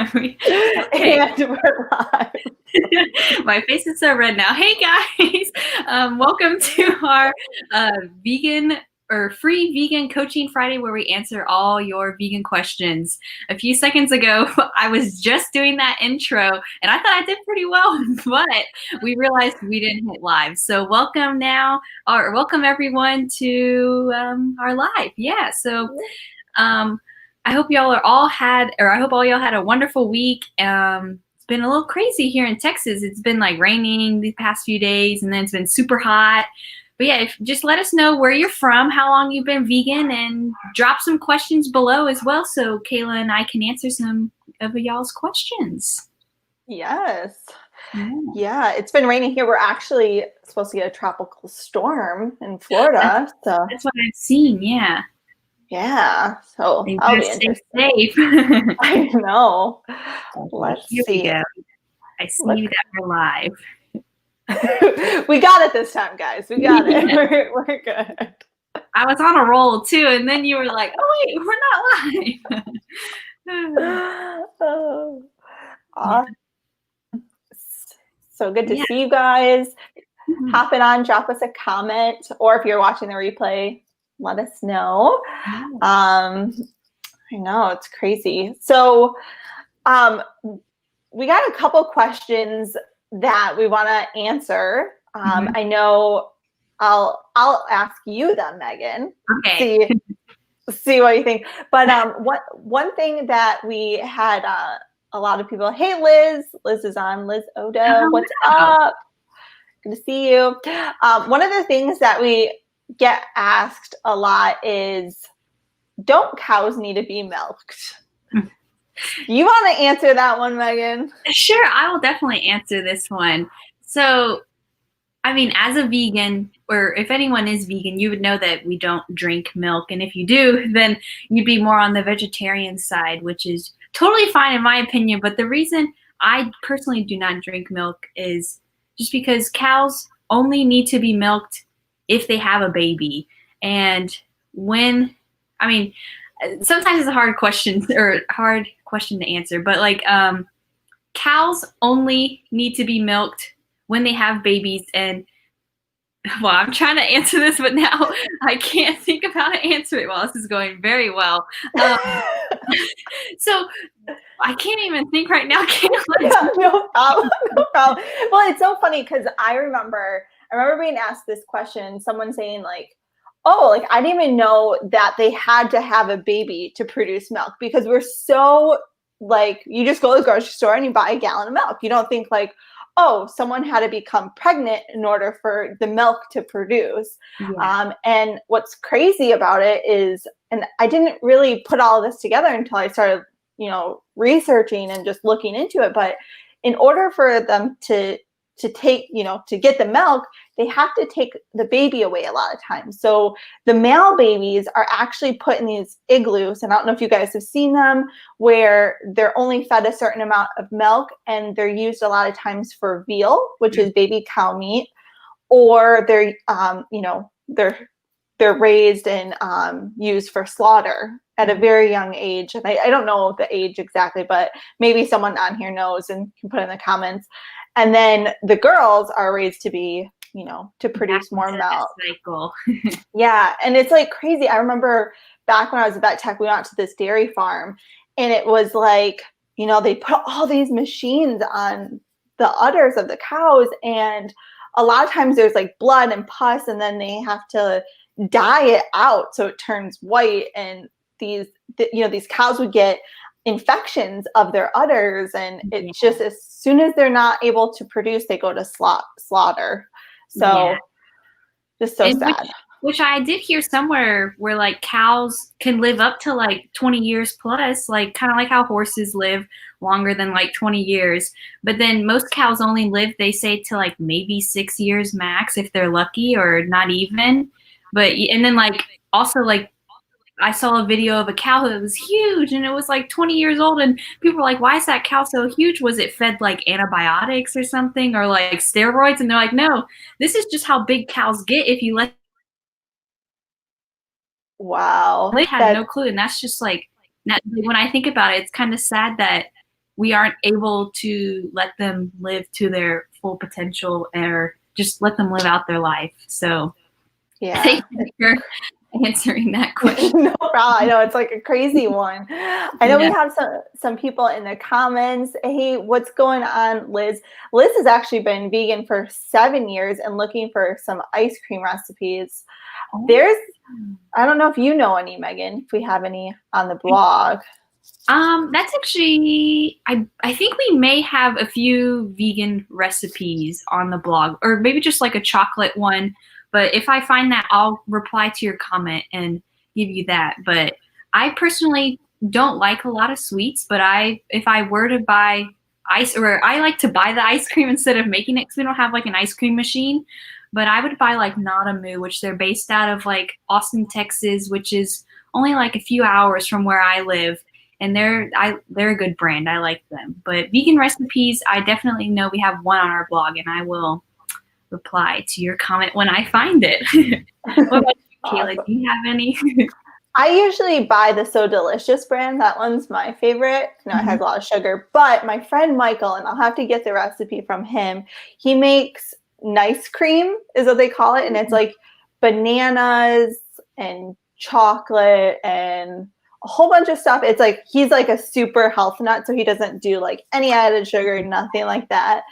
Okay. And we're live. My face is so red now. Hey guys, welcome to our vegan or free vegan coaching Friday, where we answer all your vegan questions. A few seconds ago, I was just doing that intro and I thought I did pretty well, but we realized we didn't hit live. So welcome now, or welcome everyone to our live. Yeah. So I hope y'all are all had, or I hope all y'all had a wonderful week. It's been a little crazy here in Texas. It's been like raining the past few days, and then it's been super hot. But yeah, just let us know where you're from, how long you've been vegan, and drop some questions below as well, so Kayla and I can answer some of y'all's questions. Yes. Yeah, it's been raining here. We're actually supposed to get a tropical storm in Florida. So That's what I've seen. Yeah. yeah, so You I'll gotta be stay interested. safe. I know. Let's Here we see. go. I see that we're live. We got it this time, guys. We got it. We're good. I was on a roll too, and then you were like, "Oh wait, we're not live." Oh, awesome. So good to see you guys. Hop it on, drop us a comment, or if you're watching the replay, let us know. I know, it's crazy. So we got a couple questions that we want to answer. I know I'll ask you them, Megan. Okay. See what you think. But one thing that we had a lot of people. Hey, Liz. Liz is on. Liz Odo. What's up? Good to see you. One of the things that we get asked a lot is, don't cows need to be milked? You want to answer that one, Megan? Sure, I will definitely answer this one. So, I mean, as a vegan, or if anyone is vegan, you would know that we don't drink milk. And if you do, then you'd be more on the vegetarian side, which is totally fine in my opinion. But the reason I personally do not drink milk is just because cows only need to be milked if they have a baby. And sometimes it's a hard question to answer, but like cows only need to be milked when they have babies. And well, I'm trying to answer this, but now I can't think of how to answer it. Well, this is going very well. So I can't even think right now. Yeah, no problem. No problem. Well, it's so funny because I remember being asked this question, someone saying like, oh, like I didn't even know that they had to have a baby to produce milk, because we're so like, you just go to the grocery store and you buy a gallon of milk. You don't think like, oh, someone had to become pregnant in order for the milk to produce. Yeah. And what's crazy about it is, and I didn't really put all of this together until I started, researching and just looking into it. But in order for them to take, to get the milk, they have to take the baby away a lot of times. So the male babies are actually put in these igloos, and I don't know if you guys have seen them, where they're only fed a certain amount of milk, and they're used a lot of times for veal, which is baby cow meat, or they're raised and used for slaughter at a very young age. And I don't know the age exactly, but maybe someone on here knows and can put in the comments. And then the girls are raised to be, to produce more milk. Cycle. Yeah. And it's like crazy. I remember back when I was at Vet Tech, we went to this dairy farm, and it was like, they put all these machines on the udders of the cows, and a lot of times there's like blood and pus, and then they have to dye it out so it turns white. And these cows would get infections of their udders, and it's just, as soon as they're not able to produce, they go to slaughter. So just so sad. Which I did hear somewhere, where like cows can live up to like 20 years plus, like kind of like how horses live longer than like 20 years. But then most cows only live, they say, to like maybe 6 years max if they're lucky, or not even. And then like also like I saw a video of a cow that was huge, and it was like 20 years old, and people were like, why is that cow so huge? Was it fed like antibiotics or something, or like steroids? And they're like, no, this is just how big cows get if you let. Wow. They had no clue. And that's just like, when I think about it, it's kind of sad that we aren't able to let them live to their full potential or just let them live out their life. So Yeah. thank you for answering that question. No problem. I know it's like a crazy one. I know we have some people in the comments. Hey, what's going on, Liz? Liz has actually been vegan for 7 years and looking for some ice cream recipes. There's, I don't know if you know any, Megan, if we have any on the blog. That's actually, I think we may have a few vegan recipes on the blog, or maybe just like a chocolate one. But if I find that, I'll reply to your comment and give you that. But I personally don't like a lot of sweets, but if I were to buy ice, or I like to buy the ice cream instead of making it, because we don't have like an ice cream machine. But I would buy like Nadamu, which they're based out of like Austin, Texas, which is only like a few hours from where I live. And they're a good brand. I like them. But vegan recipes, I definitely know we have one on our blog, and I will reply to your comment when I find it. What about you, Kayla? Do you have any? I usually buy the So Delicious brand. That one's my favorite. It has a lot of sugar. But my friend Michael, and I'll have to get the recipe from him, he makes nice cream, is what they call it. And it's like bananas and chocolate and a whole bunch of stuff. It's like he's like a super health nut, so he doesn't do like any added sugar, nothing like that.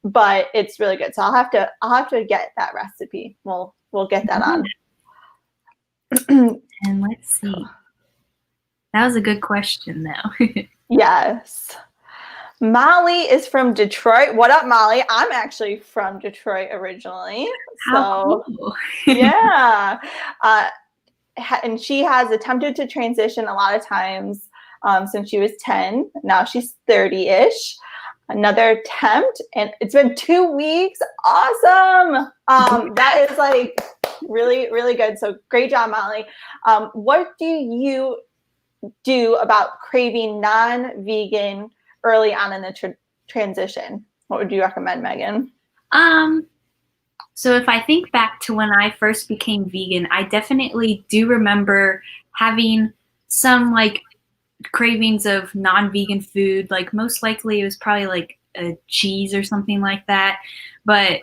But it's really good. So I'll have to get that recipe. We'll get that on. And let's see. That was a good question, though. Yes. Molly is from Detroit. What up, Molly? I'm actually from Detroit originally. How cool. Yeah. And she has attempted to transition a lot of times since she was 10. Now she's 30-ish. Another attempt, and it's been 2 weeks. Awesome. That is like really, really good. So great job, Molly. What do you do about craving non-vegan early on in the transition? What would you recommend, Megan? So if I think back to when I first became vegan, I definitely do remember having some like cravings of non-vegan food. Like most likely it was probably like a cheese or something like that. But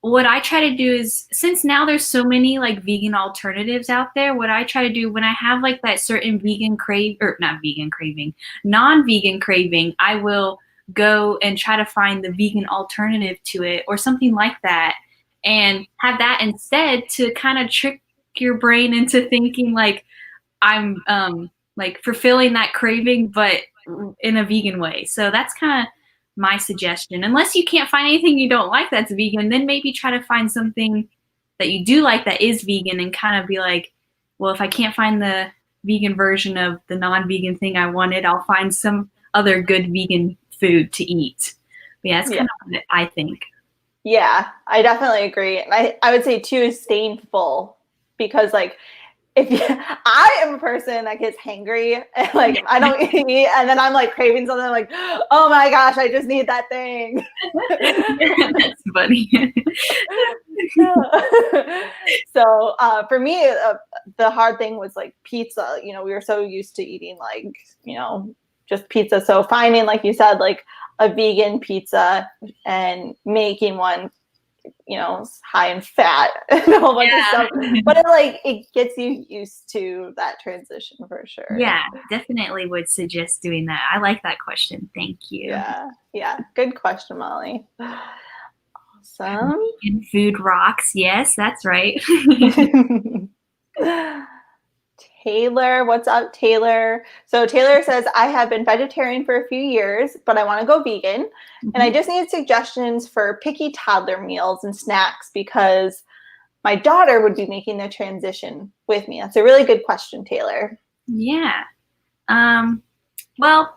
what I try to do is, since now there's so many like vegan alternatives out there, what I try to do when I have like that certain non-vegan craving, I will go and try to find the vegan alternative to it or something like that, and have that instead to kind of trick your brain into thinking like I'm like fulfilling that craving, but in a vegan way. So that's kind of my suggestion. Unless you can't find anything you don't like that's vegan, then maybe try to find something that you do like that is vegan and kind of be like, well, if I can't find the vegan version of the non-vegan thing I wanted, I'll find some other good vegan food to eat. But yeah, that's kind of what I think. Yeah, I definitely agree. And I would say too is staying full, because like I am a person that gets hangry and like I don't eat, and then I'm like craving something, like, oh my gosh, I just need that thing. That's funny. So for me, the hard thing was like pizza. You know, we were so used to eating like, you know, just pizza. So finding, like you said, like a vegan pizza and making one, you know, high in fat and a whole bunch of stuff, but it gets you used to that transition for sure. Yeah, definitely would suggest doing that. I like that question. Thank you. Yeah, good question, Molly. Awesome. Vegan food rocks. Yes, that's right. Taylor, what's up, Taylor? So Taylor says, I have been vegetarian for a few years, but I want to go vegan. And I just need suggestions for picky toddler meals and snacks because my daughter would be making the transition with me. That's a really good question, Taylor. Yeah. Well,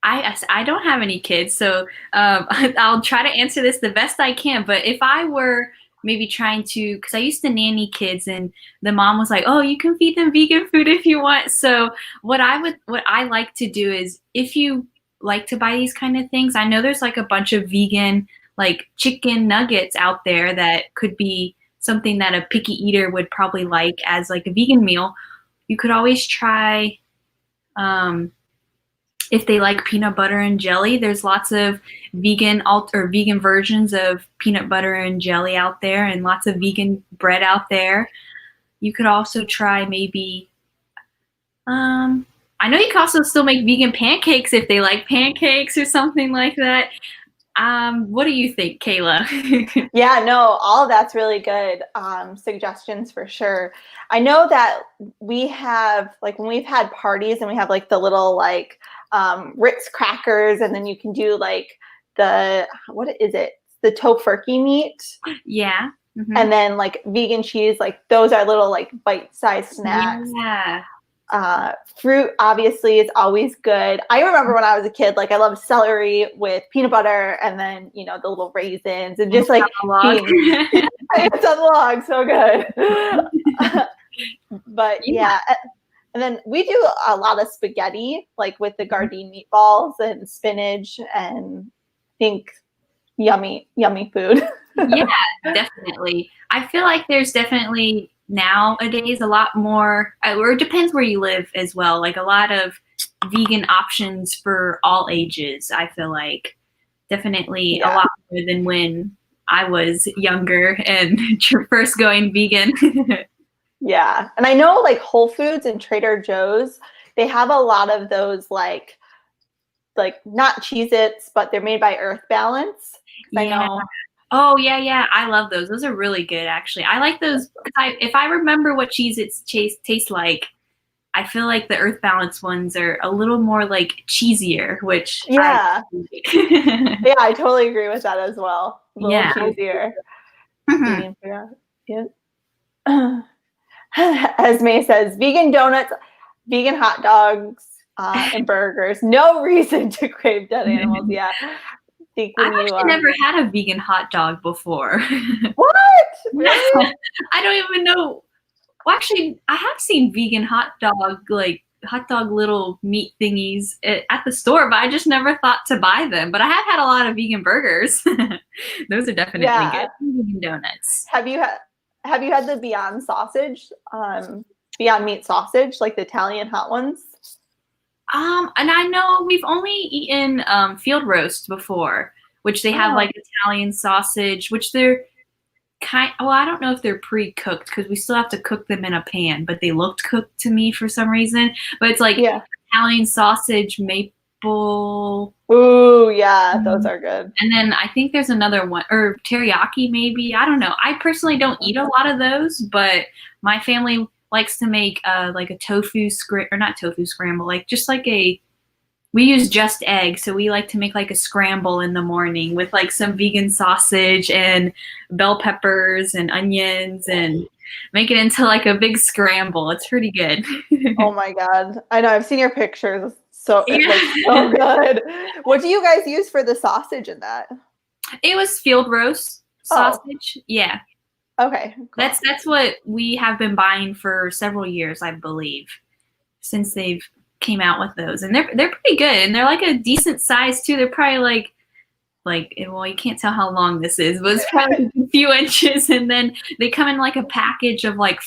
I don't have any kids, so I'll try to answer this the best I can. But if I were maybe trying to, because I used to nanny kids, and the mom was like, "Oh, you can feed them vegan food if you want." So what I like to do is, if you like to buy these kind of things, I know there's like a bunch of vegan like chicken nuggets out there that could be something that a picky eater would probably like as like a vegan meal. You could always try. if they like peanut butter and jelly, there's lots of vegan versions of peanut butter and jelly out there, and lots of vegan bread out there. You could also try maybe I know you can also still make vegan pancakes if they like pancakes or something like that. What do you think, Kayla? Yeah, no, all of that's really good suggestions for sure. I know that we have, like, when we've had parties and we have like the little like Ritz crackers, and then you can do like what is it? The tofurkey meat. Yeah. Mm-hmm. And then like vegan cheese, like those are little like bite-sized snacks. Yeah. Fruit obviously is always good. I remember when I was a kid, like I loved celery with peanut butter, and then the little raisins, and just like being it's on the log, so good. But yeah, and then we do a lot of spaghetti, like with the Gardein meatballs and spinach, and I think yummy food. Yeah, definitely. I feel like there's definitely nowadays a lot more, or it depends where you live as well, like a lot of vegan options for all ages. I feel like definitely a lot more than when I was younger and first going vegan. Yeah. And I know like Whole Foods and Trader Joe's, they have a lot of those like not Cheez-Its, but they're made by Earth Balance. Yeah. I know. Oh, yeah. I love those. Those are really good, actually. I like those because if I remember what Cheez-Its taste like, I feel like the Earth Balance ones are a little more like cheesier, which yeah. Yeah, I totally agree with that as well. A little cheesier. Yeah. Esme says vegan donuts, vegan hot dogs, and burgers. No reason to crave dead animals. Yeah. I've actually never had a vegan hot dog before. What? Really? I don't even know. Well, actually, I have seen vegan hot dog little meat thingies at the store, but I just never thought to buy them. But I have had a lot of vegan burgers. Those are definitely good. Vegan donuts. Have you had the Beyond sausage, Beyond Meat sausage, like the Italian hot ones? And I know we've only eaten field roast before, which they have like Italian sausage, which they're I don't know if they're pre-cooked because we still have to cook them in a pan, but they looked cooked to me for some reason. But it's like Italian sausage, maple. Ooh, yeah, those are good. And then I think there's another one, or teriyaki maybe. I don't know. I personally don't eat a lot of those, but my family likes to make like a tofu or not tofu scramble, like just like we use just eggs, so we like to make like a scramble in the morning with like some vegan sausage and bell peppers and onions and make it into like a big scramble. It's pretty good. Oh my God. I know, I've seen your pictures. So it looks so good. What do you guys use for the sausage in that? It was field roast sausage. Yeah. Okay. Cool. That's what we have been buying for several years, I believe, since they've came out with those, and they're pretty good, and they're like a decent size too. They're probably like well, you can't tell how long this is, but it's probably a few inches, and then they come in like a package of like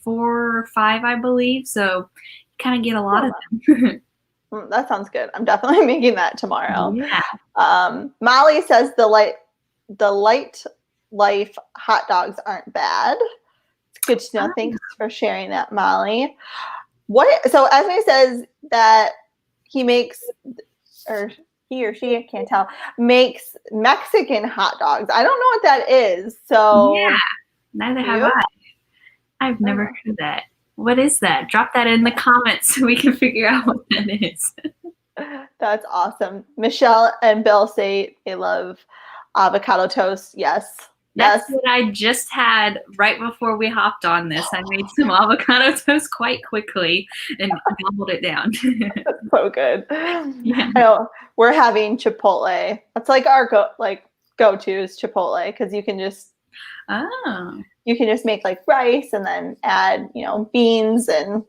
4 or 5, I believe, so you kind of get a lot of them. That sounds good. I'm definitely making that tomorrow. Yeah. Molly says the light life hot dogs aren't bad. It's good to know. Thanks for sharing that, Molly. So Esme says that he makes, or he or she, I can't tell, makes Mexican hot dogs. I don't know what that is. So yeah, neither have I. I've never heard of that. What is that? Drop that in the comments so we can figure out what that is. That's awesome. Michelle and Bill say they love avocado toast. Yes. That's what I just had right before we hopped on this. I made some avocado toast quite quickly and gobbled it down. That's so good. Yeah. I know, we're having Chipotle. That's like our go-to is Chipotle, because you can just make like rice and then add beans and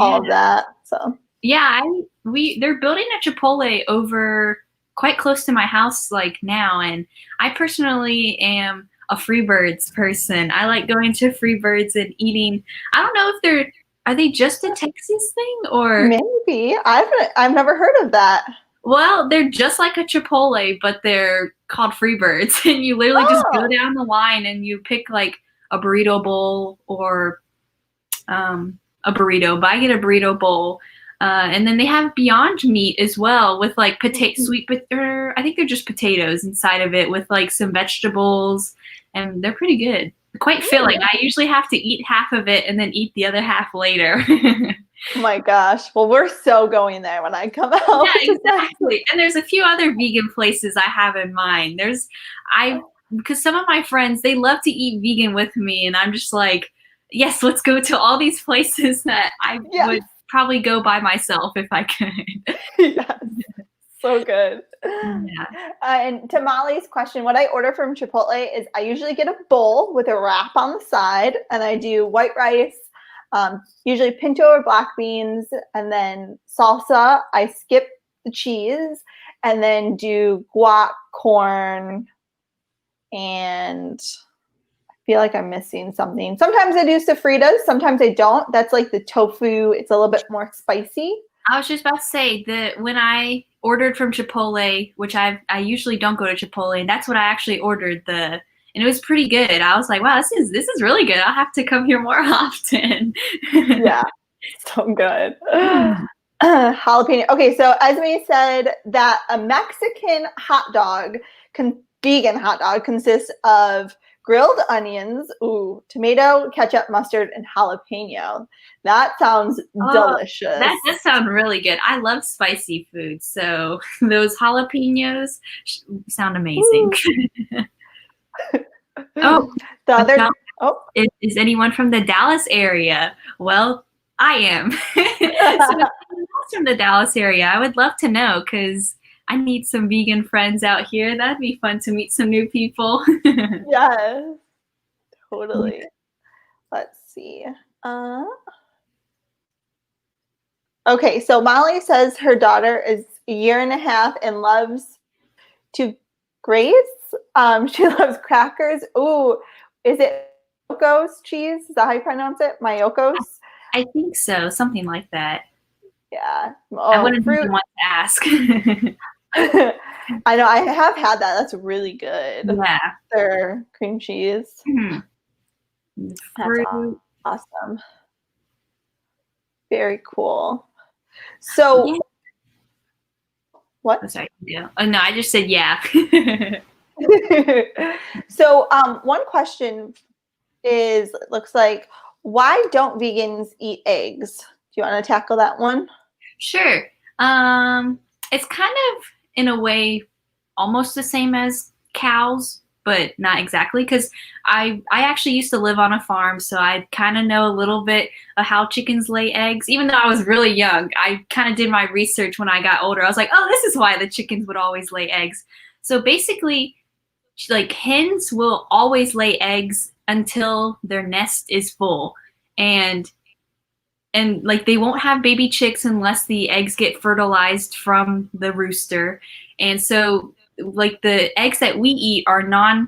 all of that. So yeah, they're building a Chipotle over quite close to my house like now, and I personally am a Freebirds person. I like going to Freebirds and eating. I don't know if they're are they just a Texas thing or? Maybe. I've never heard of that. Well, they're just like a Chipotle, but they're called Freebirds. And you literally just go Oh, down the line and you pick like a burrito bowl or a burrito, but I get a burrito bowl. And then they have Beyond Meat as well with like sweet, I think they're just potatoes inside of it with like some vegetables, and they're pretty good. Quite filling. I usually have to eat half of it and then eat the other half later. oh my gosh. Well, we're so going there when I come out. Yeah, exactly. And there's a few other vegan places I have in mind. Because some of my friends, they love to eat vegan with me, and I'm just like, yes, let's go to all these places that I would probably go by myself if I could. Yes. So good. Yeah. And to Molly's question, what I order from Chipotle is I usually get a bowl with a wrap on the side, and I do white rice, usually pinto or black beans, and then salsa. I skip the cheese, and then do guac, corn, and I feel like I'm missing something. Sometimes I do sofritas, sometimes I don't. That's like the tofu. It's a little bit more spicy. I was just about to say that when I ordered from Chipotle, which I usually don't go to Chipotle, and that's what I actually ordered, and it was pretty good. I was like, wow, this is really good. I'll have to come here more often. Yeah, so good. Jalapeno. Okay, so Esme said that a Mexican hot dog, vegan hot dog, consists of grilled onions, tomato, ketchup, mustard, and jalapeno. That sounds delicious. That does sound really good. I love spicy food, so those jalapenos sound amazing. Is anyone from the Dallas area? Well, I am. So if anyone's from the Dallas area, I would love to know because I need some vegan friends out here. That'd be fun to meet some new people. Yes, totally. Let's see. Okay, so Molly says her daughter is a year and a half and loves to graze. She loves crackers. Ooh, is it Mayokos cheese? Is that how you pronounce it? Mayokos? I think so, something like that. Yeah. I wouldn't even want to ask. I know, I have had that. That's really good. Yeah. Their cream cheese. Mm-hmm. That's awesome. Very cool. So, yeah. What? Oh, sorry. Yeah. Oh, no, I just said yeah. So, one question looks like, why don't vegans eat eggs? Do you want to tackle that one? Sure. It's kind of, in a way, almost the same as cows, but not exactly, because I actually used to live on a farm, so I kind of know a little bit of how chickens lay eggs. Even though I was really young, I kind of did my research when I got older. I was like, oh, this is why the chickens would always lay eggs. So basically, like hens will always lay eggs until their nest is full, and like they won't have baby chicks unless the eggs get fertilized from the rooster. And so like the eggs that we eat are not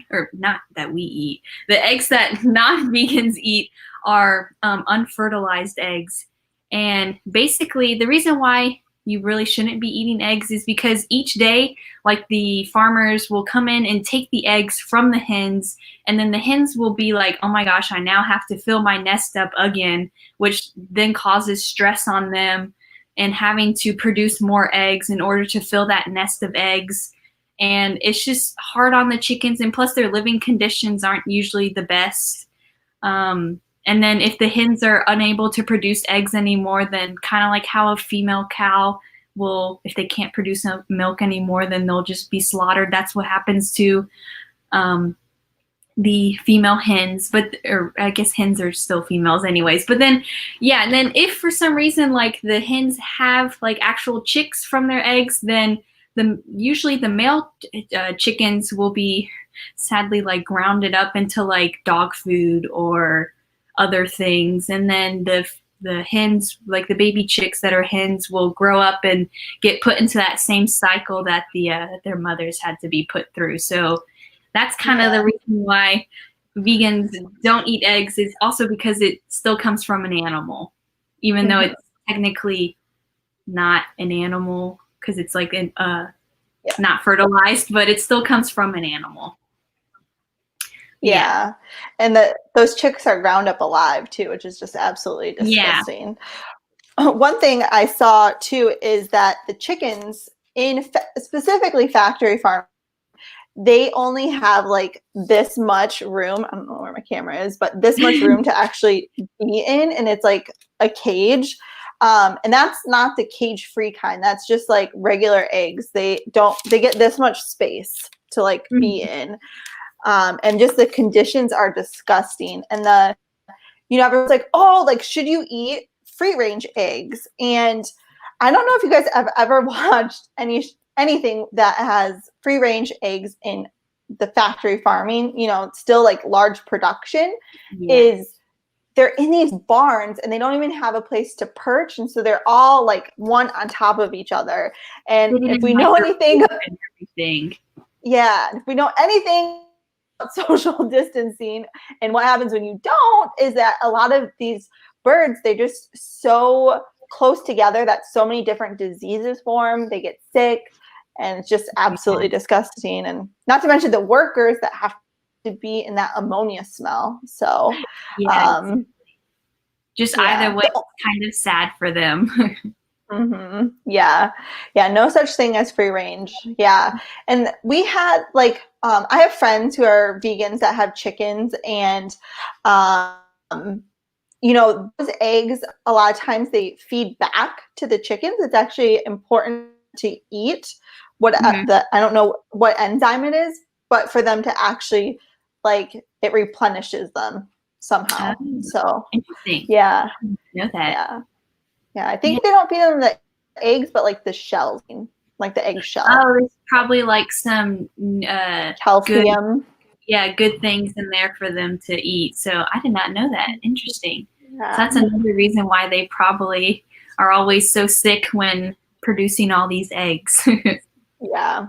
that we eat, the eggs that non-vegans eat are unfertilized eggs. And basically the reason why you really shouldn't be eating eggs is because each day, like the farmers will come in and take the eggs from the hens, and then the hens will be like, oh my gosh, I now have to fill my nest up again, which then causes stress on them and having to produce more eggs in order to fill that nest of eggs. And it's just hard on the chickens, and plus their living conditions aren't usually the best. And then if the hens are unable to produce eggs anymore, then kind of like how a female cow will, if they can't produce milk anymore, then they'll just be slaughtered. That's what happens to the female hens, or I guess hens are still females anyways. But then, yeah, and then if for some reason like the hens have like actual chicks from their eggs, then usually the male chickens will be sadly like grounded up into like dog food or other things, and then the hens, like the baby chicks that are hens, will grow up and get put into that same cycle that their mothers had to be put through. So that's kind of the reason why vegans don't eat eggs, is also because it still comes from an animal. even though it's technically not an animal because it's like not fertilized, but it still comes from an animal. Yeah. And those chicks are ground up alive too, which is just absolutely disgusting. One thing I saw too is that the chickens in specifically factory farm, they only have like this much room. I don't know where my camera is, but this much room to actually be in. And it's like a cage. And that's not the cage free kind. That's just like regular eggs. They get this much space to like be in. And just the conditions are disgusting. And everyone's like, oh, like, should you eat free range eggs? And I don't know if you guys have ever watched anything that has free range eggs in the factory farming, still like large production is they're in these barns and they don't even have a place to perch. And so they're all like one on top of each other. And if we know anything, if we know anything about social distancing and what happens when you don't, is that a lot of these birds, they're just so close together that so many different diseases form. They get sick, and it's just absolutely disgusting. And not to mention the workers that have to be in that ammonia smell. So, either way, it's kind of sad for them. Yeah. No such thing as free range. Yeah. And we had like, I have friends who are vegans that have chickens, and, those eggs, a lot of times they feed back to the chickens. It's actually important to eat I don't know what enzyme it is, but for them to actually like it replenishes them somehow. So interesting. Yeah. I didn't know that. Yeah. I think they don't feed them the eggs, but like the shells, like the egg shell. Oh, there's probably like some calcium. Good things in there for them to eat. So I did not know that. Interesting. Yeah. So that's another reason why they probably are always so sick when producing all these eggs. Yeah.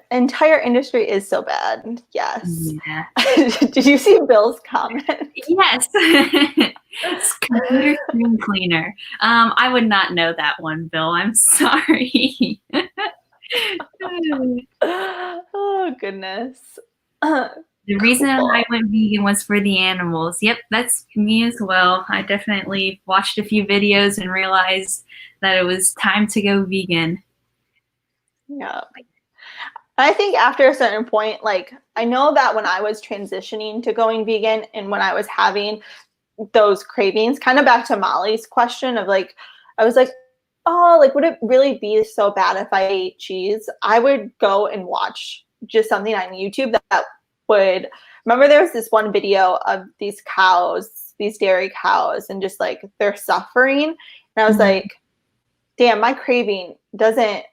Entire industry is so bad. Yes. Yeah. Did you see Bill's comment? Yes. It's computer screen cleaner. I would not know that one, Bill. I'm sorry. Oh, goodness. The reason I went vegan was for the animals. Yep, that's me as well. I definitely watched a few videos and realized that it was time to go vegan. Yeah. I think after a certain point, like, I know that when I was transitioning to going vegan and when I was having those cravings, kind of back to Molly's question of like, I was like, oh, like, would it really be so bad if I ate cheese? I would go and watch just something on YouTube that would, remember there was this one video of these cows, these dairy cows, and just like they're suffering. And I was like, damn, my craving doesn't,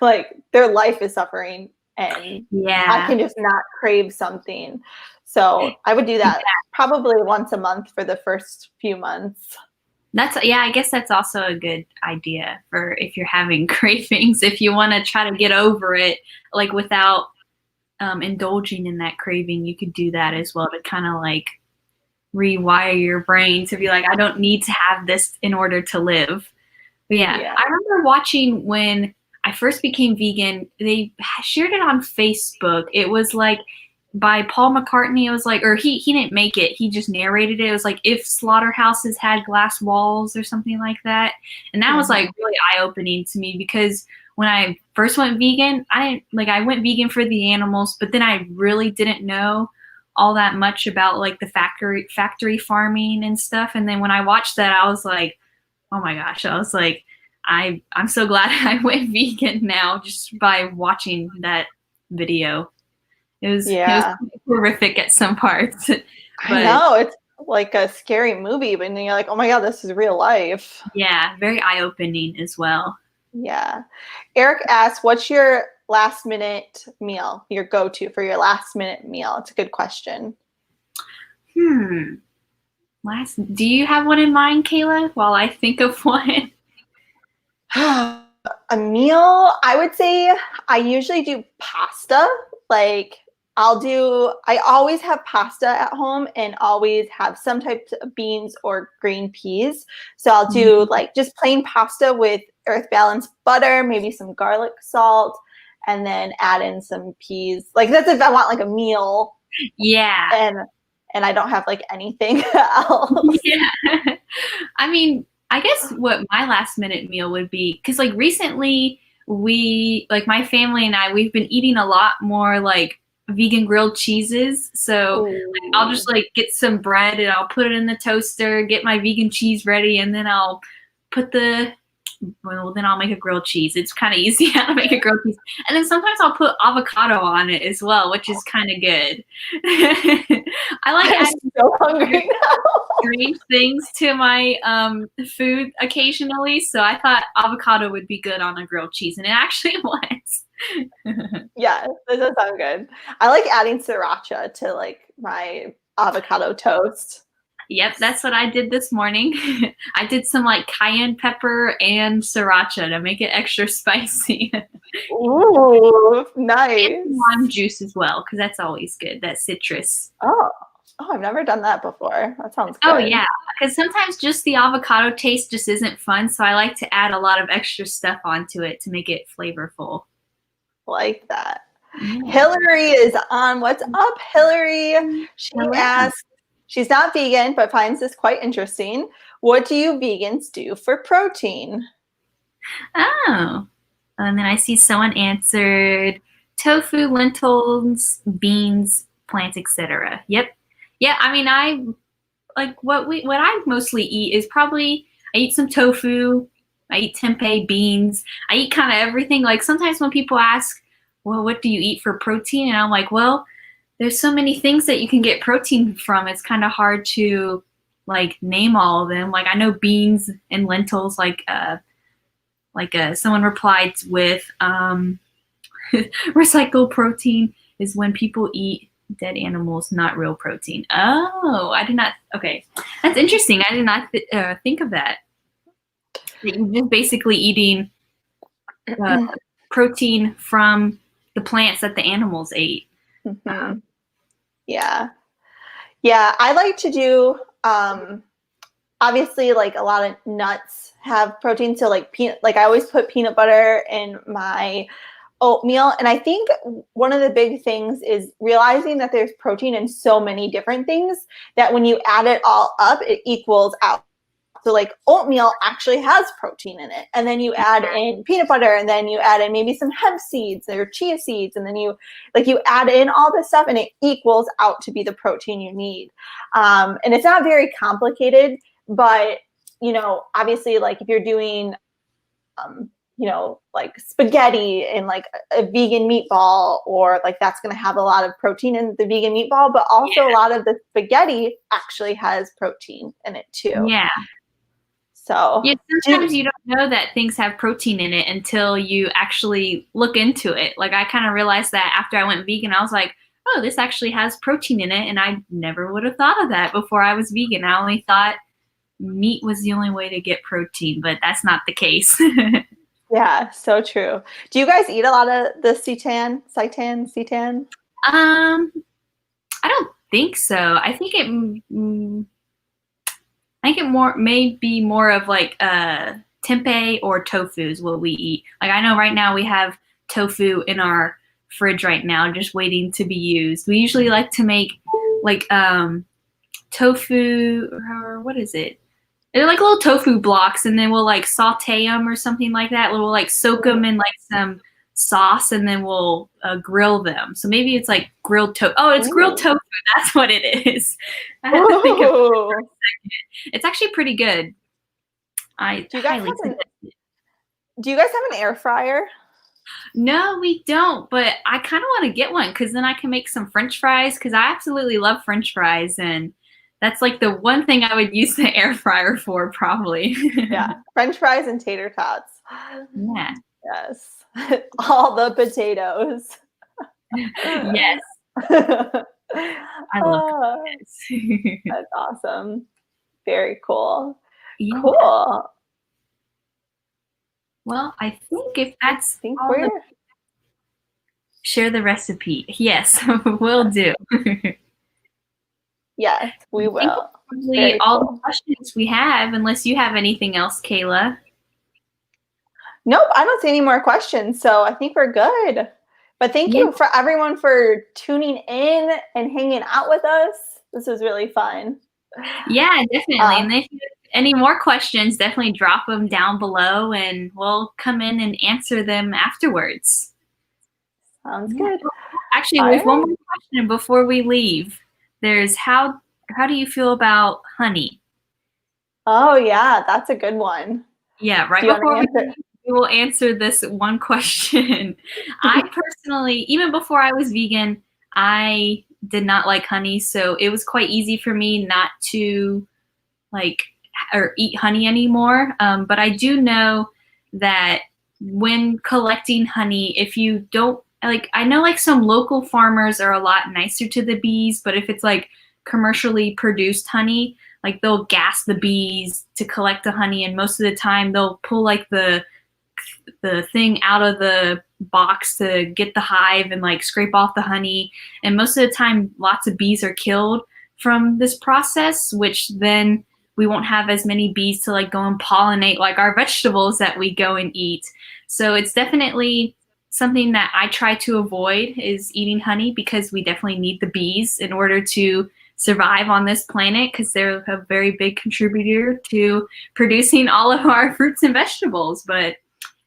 like, their life is suffering and I can just not crave something. So I would do that probably once a month for the first few months. I guess that's also a good idea for if you're having cravings, if you want to try to get over it, like without indulging in that craving, you could do that as well to kind of like rewire your brain to be like, I don't need to have this in order to live. But I remember watching when I first became vegan, they shared it on Facebook. It was like by Paul McCartney. It was like, or he didn't make it. He just narrated it. It was like if slaughterhouses had glass walls or something like that. And that was like really eye-opening to me because when I first went vegan, I went vegan for the animals, but then I really didn't know all that much about like the factory farming and stuff. And then when I watched that, I was like, oh my gosh, I was like, I'm so glad I went vegan now just by watching that video. It was horrific at some parts. But I know, it's like a scary movie, but then you're like, oh my God, this is real life. Yeah, very eye-opening as well. Yeah. Eric asks, what's your last minute meal, your go-to for your last minute meal? It's a good question. Do you have one in mind, Kayla, while I think of one? A meal, I would say I usually do pasta. Like I always have pasta at home and always have some types of beans or green peas. So I'll do like just plain pasta with earth balanced butter, maybe some garlic salt, and then add in some peas. Like that's if I want like a meal. Yeah. And I don't have like anything else. Yeah. I mean, I guess what my last minute meal would be, because like recently like my family and we've been eating a lot more like vegan grilled cheeses. So like, I'll just like get some bread and I'll put it in the toaster, get my vegan cheese ready, and then I'll put then I'll make a grilled cheese. It's kind of easy how to make a grilled cheese. And then sometimes I'll put avocado on it as well, which is kind of good. I like adding so hungry strange things to my food occasionally. So I thought avocado would be good on a grilled cheese, and it actually was. Yeah, this does sound good. I like adding sriracha to like my avocado toast. Yep, that's what I did this morning. I did some like cayenne pepper and sriracha to make it extra spicy. Ooh, nice. And lime juice as well, because that's always good, that citrus. Oh, I've never done that before. That sounds good. Oh, yeah, because sometimes just the avocado taste just isn't fun, so I like to add a lot of extra stuff onto it to make it flavorful. Like that. Yeah. Hillary is on. What's up, Hillary? She asks, she's not vegan, but finds this quite interesting. What do you vegans do for protein? Oh. And then I see someone answered tofu, lentils, beans, plants, etc. Yep. Yeah, I mean I like what I mostly eat is probably I eat some tofu, I eat tempeh, beans, I eat kind of everything. Like sometimes when people ask, well, what do you eat for protein? And I'm like, well, there's so many things that you can get protein from. It's kind of hard to like name all of them. Like I know beans and lentils, someone replied with recycled protein is when people eat dead animals, not real protein. Oh, I did not. Okay, that's interesting. I did not think of that. You're just basically eating protein from the plants that the animals ate. Mm-hmm. Yeah. I like to do obviously like a lot of nuts have protein, so like I always put peanut butter in my oatmeal. And I think one of the big things is realizing that there's protein in so many different things that when you add it all up, it equals out. So like oatmeal actually has protein in it. And then you add in peanut butter, and then you add in maybe some hemp seeds or chia seeds. And then you add in all this stuff and it equals out to be the protein you need. And it's not very complicated, but obviously like if you're doing, like spaghetti and like a vegan meatball, or like that's going to have a lot of protein in the vegan meatball, but also a lot of the spaghetti actually has protein in it too. Yeah. So yeah, sometimes you don't know that things have protein in it until you actually look into it. Like I kind of realized that after I went vegan, I was like, oh, this actually has protein in it. And I never would have thought of that before I was vegan. I only thought meat was the only way to get protein, but that's not the case. Yeah, so true. Do you guys eat a lot of the seitan? I don't think so. I think it may be more of like tempeh or tofu is what we eat. Like I know right now we have tofu in our fridge right now, just waiting to be used. We usually like to make like tofu, or what is it? They're like little tofu blocks, and then we'll like saute them or something like that. We'll like soak them in like some sauce, and then we'll grill them. So maybe it's like grilled tofu. Oh, it's grilled tofu. That's what it is. I had to think of it for a second. It's actually pretty good. Do you guys have an air fryer? No, we don't, but I kind of want to get one because then I can make some French fries, because I absolutely love French fries, and that's like the one thing I would use the air fryer for, probably. Yeah, French fries and tater tots. Yeah. Yes. All the potatoes. Yes. I love potatoes. That's awesome. Very cool. Yeah. Cool. Well, I think if that's Share the recipe. Yes, will do. Yes, we I think will. that's probably Very all the cool. questions we have, unless you have anything else, Kayla. Nope, I don't see any more questions, so I think we're good. But thank Yeah, you for everyone for tuning in and hanging out with us. This was really fun. yeah, definitely. Uh, And if you have any more questions, definitely drop them down below and we'll come in and answer them afterwards. Sounds Yeah. good. Actually, All with one right. more question before we leave, there's how do you feel about honey? Oh, yeah, that's a good one. Yeah, Do right you want to before answer? we will answer this one question. I personally, even before I was vegan, I did not like honey, so it was quite easy for me not to like or eat honey anymore. But I do know that when collecting honey, if you don't like, I know like some local farmers are a lot nicer to the bees, but if it's like commercially produced honey, like they'll gas the bees to collect the honey, and most of the time they'll pull like the thing out of the box to get the hive and like scrape off the honey. And most of the time, lots of bees are killed from this process, which then we won't have as many bees to like go and pollinate like our vegetables that we go and eat. So it's definitely something that I try to avoid is eating honey because we definitely need the bees in order to survive on this planet because they're a very big contributor to producing all of our fruits and vegetables. But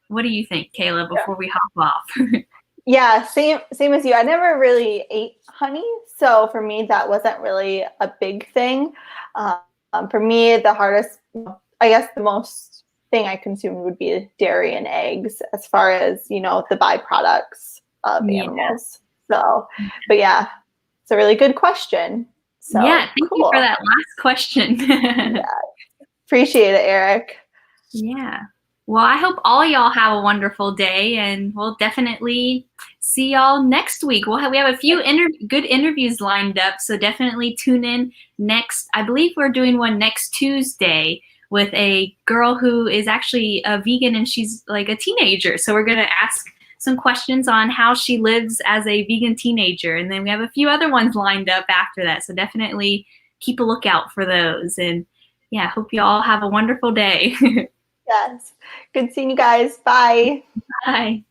what do you think, Kayla, before we hop off? Yeah, same as you. I never really ate honey, so for me that wasn't really a big thing. For me, the hardest, I guess, the most thing I consumed would be dairy and eggs, as far as the byproducts of Yeah. animals. So, but yeah, it's a really good question. Yeah, So thank you for cool. that last question. Yeah, appreciate it, Eric. Yeah. Well, I hope all y'all have a wonderful day, and we'll definitely see y'all next week. We have a few good interviews lined up, so definitely tune in next. I believe we're doing one next Tuesday with a girl who is actually a vegan and she's like a teenager. So we're gonna ask some questions on how she lives as a vegan teenager, and then we have a few other ones lined up after that. So definitely keep a lookout for those. And yeah, hope you all have a wonderful day. Yes. Good seeing you guys. Bye. Bye.